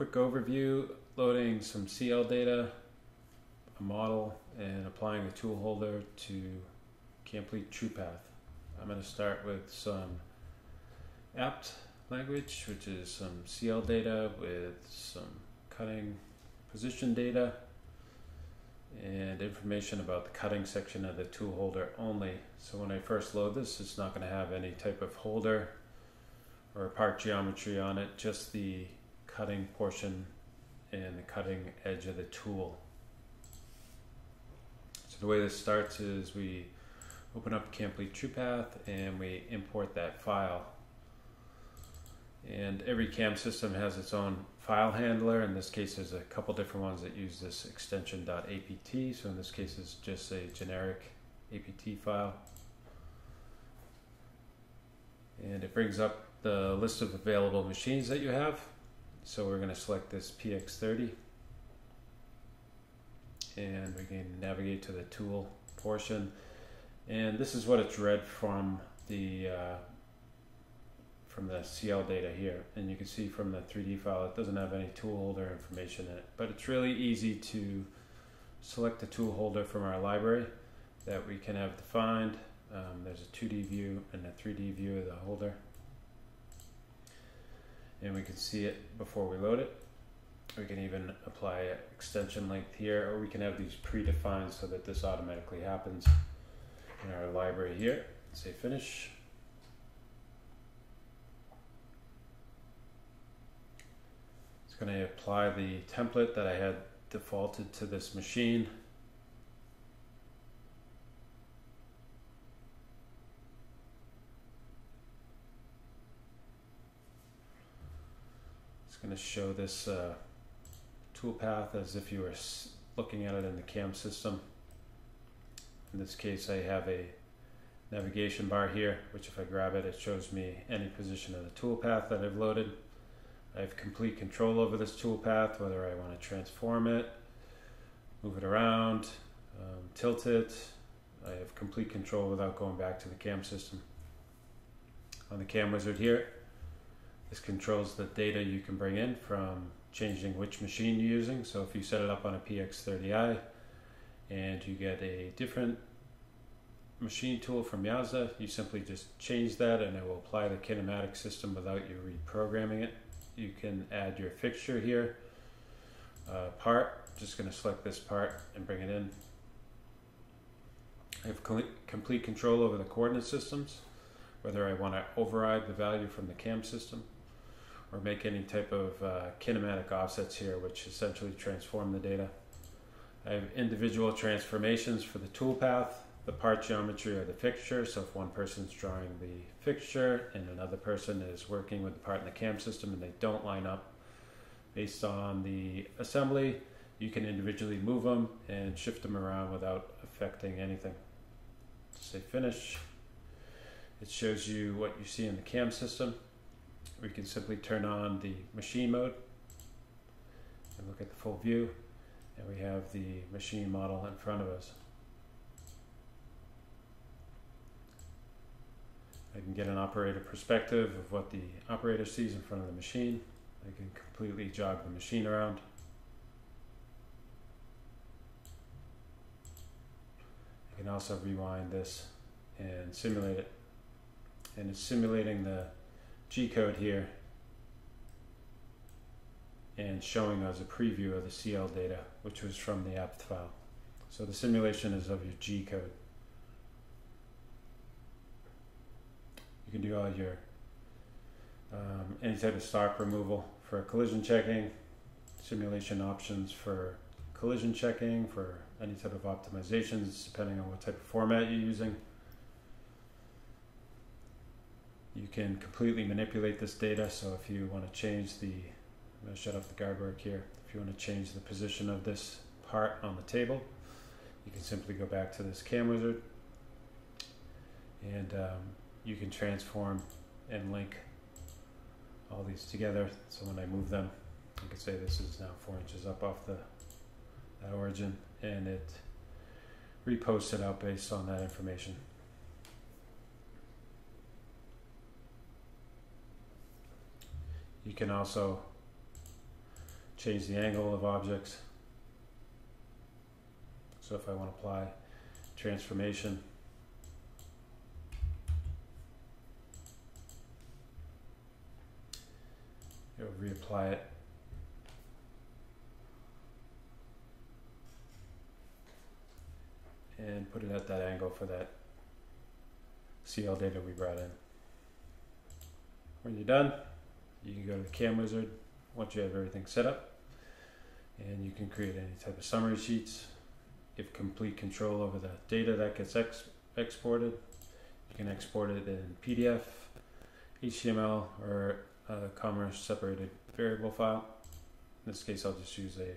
quick overview, loading some CL data, a model, and applying a tool holder to CAMplete TruePath. I'm going to start with some apt language, which is some CL data with some cutting position data and information about the cutting section of the tool holder only. So when I first load this, it's not going to have any type of holder or part geometry on it, just the cutting portion and the cutting edge of the tool. So the way this starts is we open up CAMplete TruePath and we import that file. And every CAM system has its own file handler. In this case, there's a couple different ones that use this extension .apt. So in this case, it's just a generic apt file. And it brings up the list of available machines that you have. So we're going to select this PX30. And we can navigate to the tool portion. And this is what it's read from the CL data here, and you can see from the 3D file it doesn't have any tool holder information in it, but it's really easy to select the tool holder from our library that we can have defined. There's a 2D view and a 3D view of the holder, and we can see it before we load it. We can even apply an extension length here, or we can have these predefined so that this automatically happens in our library here. Say finish. Going to apply the template that I had defaulted to this machine. It's going to show this toolpath as if you were looking at it in the CAM system. In this case, I have a navigation bar here, which if I grab it, it shows me any position of the toolpath that I've loaded. I have complete control over this toolpath, whether I want to transform it, move it around, tilt it. I have complete control without going back to the CAM system. On the CAM wizard here, this controls the data you can bring in from changing which machine you're using. So if you set it up on a PX30i and you get a different machine tool from Yazda, you simply just change that and it will apply the kinematic system without you reprogramming it. You can add your fixture here, part, just going to select this part and bring it in. I have complete control over the coordinate systems, whether I want to override the value from the CAM system or make any type of kinematic offsets here, which essentially transform the data. I have individual transformations for the toolpath, the part geometry or the fixture. So if one person's drawing the fixture and another person is working with the part in the CAM system and they don't line up based on the assembly, you can individually move them and shift them around without affecting anything. Say finish. It shows you what you see in the CAM system. We can simply turn on the machine mode and look at the full view, and we have the machine model in front of us. I can get an operator perspective of what the operator sees in front of the machine. I can completely jog the machine around. I can also rewind this and simulate it. And it's simulating the G-code here and showing us a preview of the CL data, which was from the apt file. So the simulation is of your G-code. You can do all your any type of stock removal for collision checking, simulation options for collision checking, for any type of optimizations depending on what type of format you're using. You can completely manipulate this data, so if you want to change the, I'm going to shut off the guard work here, if you want to change the position of this part on the table, you can simply go back to this CAM wizard and you can transform and link all these together. So when I move them, I can say this is now 4 inches up off that origin, and it reposts it out based on that information. You can also change the angle of objects. So if I want to apply transformation, it'll reapply it. And put it at that angle for that CL data we brought in. When you're done, you can go to the Cam Wizard once you have everything set up, and you can create any type of summary sheets. You have complete control over the data that gets exported. You can export it in PDF, HTML, or a comma separated variable file. In this case, I'll just use a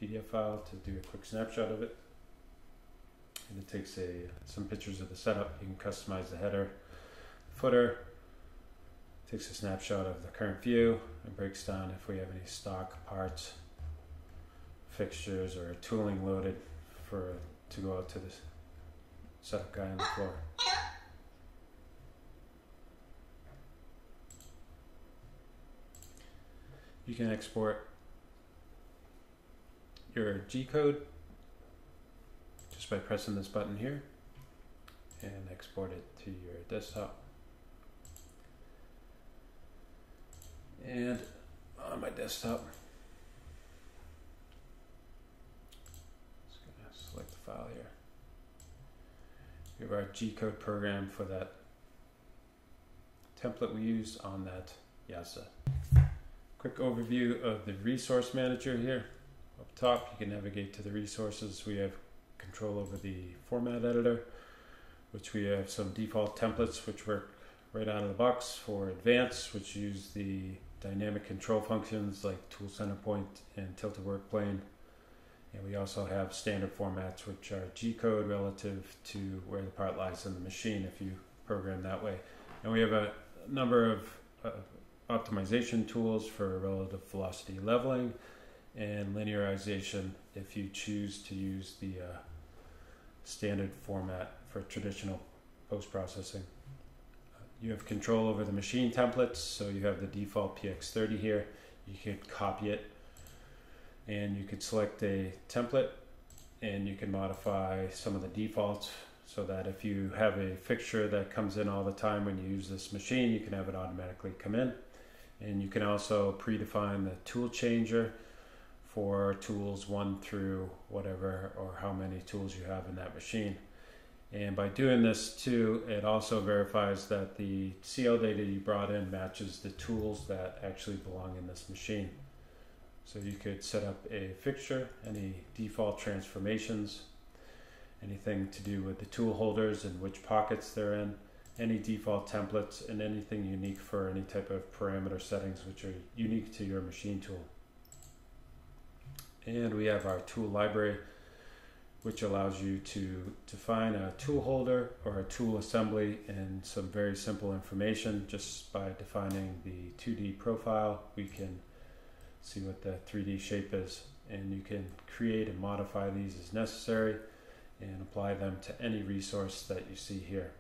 PDF file to do a quick snapshot of it. And it takes some pictures of the setup. You can customize the header, footer. Takes a snapshot of the current view and breaks down if we have any stock parts, fixtures, or tooling loaded to go out to the setup guy on the floor. You can export your G-code just by pressing this button here and export it to your desktop. And on my desktop, just gonna select the file here. We have our G-code program for that template we used on that YASA. Quick overview of the resource manager here. Up top, you can navigate to the resources. We have control over the format editor, which we have some default templates which work right out of the box. For advanced, which use the dynamic control functions like tool center point and tilted work plane. And we also have standard formats which are G-code relative to where the part lies in the machine if you program that way. And we have a number of optimization tools for relative velocity leveling and linearization if you choose to use the standard format for traditional post-processing. You have control over the machine templates, so you have the default PX30 here. You could copy it and you could select a template and you can modify some of the defaults so that if you have a fixture that comes in all the time when you use this machine, you can have it automatically come in. And you can also predefine the tool changer for tools 1 through whatever or how many tools you have in that machine. And by doing this too, it also verifies that the CL data you brought in matches the tools that actually belong in this machine. So you could set up a fixture, any default transformations, anything to do with the tool holders and which pockets they're in, any default templates, and anything unique for any type of parameter settings which are unique to your machine tool. And we have our tool library, which allows you to define a tool holder or a tool assembly and some very simple information. Just by defining the 2D profile, we can see what the 3D shape is, and you can create and modify these as necessary and apply them to any resource that you see here.